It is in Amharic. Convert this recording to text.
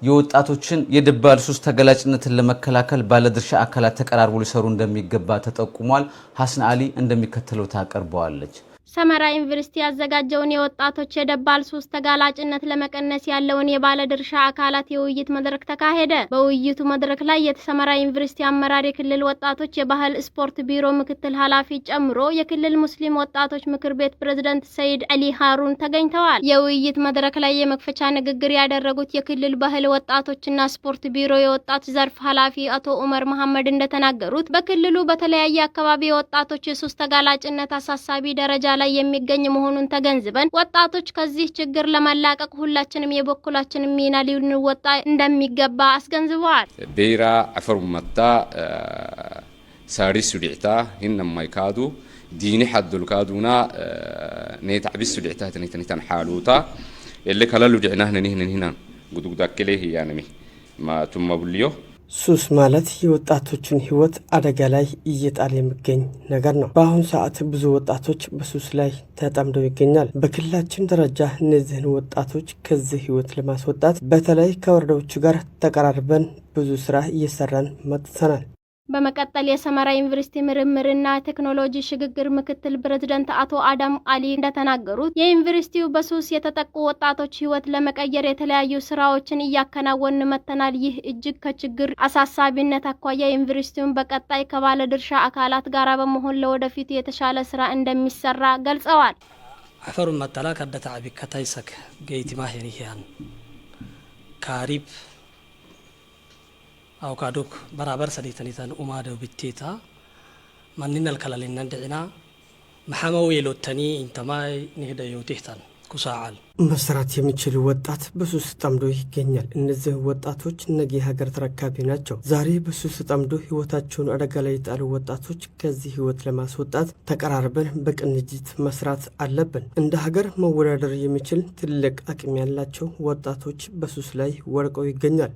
የወጣቶችን የደባል ሱስ ተገላጭነትን ለመከላከል ባለድርሻ አካላት ተቀራርቦ ሊሰሩ እንደሚገባ ተጠቁሟል። ሐሰን አሊ እንደሚከተለው ታቀርበዋለች። ሰመራ ዩኒቨርሲቲ ያዘጋጀውን የወጣቶች የደባል ሱስ ተጋላጭነት ለመቀነስ ያለውን የባለድርሻ አካላት የውይይት መድረክ ተካሄደ። በውይይቱ መድረክ ላይ የሰመራ ዩኒቨርሲቲ አመራር፣ የክልል ወጣቶች የባህል ስፖርት ቢሮ ምክትል ኃላፊ ጨምሮ የክልል ሙስሊም ወጣቶች ምክር ቤት ፕሬዝዳንት ሰይድ አሊ ሃሩን ተገኝተዋል። የውይይት መድረክ ላይ የመክፈቻ ንግግር ያደረጉት የክልል ባህል ወጣቶችና ስፖርት ቢሮ የወጣት ዘርፍ ኃላፊ አቶ ኡመር መሐመድ እንደተናገሩት በክልሉ በተለያየ አካባቢ የወጣቶች የሱስ ተጋላጭነት አሳሳቢ ደረጃ ላይ የሚገኝ መሆኑን ተገንዝበን ወጣቶች ከዚህ ችግር ለማላቀቅ ሁላችንም የበኩላችንን ሚና ሊወጣ እንደሚገባ አስገንዝበዋል። ቤራ አፈር መጣ ሳሪስ ሱዲዕታ ማይካዱ ዲኒ ሐዱል ካዱና ነይታዕቢስ ሱዲዕታ ተነይተን ሓሉታ اللي كلالو دعنا هنا ጉድጉዳከለ ያነሚ ማቱማ ቡልዮ ሱስ ማለት የወጣቶችን ህይወት አደጋ ላይ እየጣለ የሚገኝ ነገር ነው። በአሁን ሰዓት ብዙ ወጣቶች በሱስ ላይ ተጠምደው ይገኛል። በክልላችን ደረጃ እነዚህን ወጣቶች ከዚህ ህይወት ለማስወጣት በተለይ ከወረዳዎቹ ጋር ተቀራርበን ብዙ ስራ እየሰራን መጥተናል። በመቀጠል የሰመራ ዩኒቨርሲቲ ምርምርና ቴክኖሎጂ ሽግግር ምክትል ፕሬዝዳንት አቶ አዳም አሊ እንደተናገሩት የዩኒቨርሲቲው በሱስ የተጠቁ ወጣቶች ህይወት ለመቀየር የተለያዩ ስራዎችን እያከናወን መተናል። ይህ እጅግ ከችግር አሳሳቢነት አኳያ ዩኒቨርሲቲውን በቀጣይ ከባለድርሻ አካላት ጋር በመሆን ለወደፊት የተሻለ ስራ እንደሚሰራ ገልጸዋል። አፈሩ መጣላ ከደታዕቢ ከታይሰክ ገይቲማ ሄኒያን ካሪብ አውካዶክ በራበር ሰዲተኒታን ኡማደው ብቴታ ማንነል ከላልና እንደና መሐመው የሎተኒ እንተማይ ንህደ የውቴታን ኩሳዓል መስራት የሚችል ወጣት በሱስ ተጠምዶ ይገኛል። እነዚህ ወጣቶች ነገ ሀገር ተረካቢ ናቸው። ዛሬ በሱስ ተጠምዶ ህይወታቸውን አደጋ ላይ የጣሉ ወጣቶች ከዚህ ህይወት ለማስወጣት ተቀራርበን በቅንጅት መስራት አለብን። እንደ ሀገር መወዳደር የሚችል ትልቅ አቅም ያላቸው ወጣቶች በሱስ ላይ ወድቀው ይገኛል።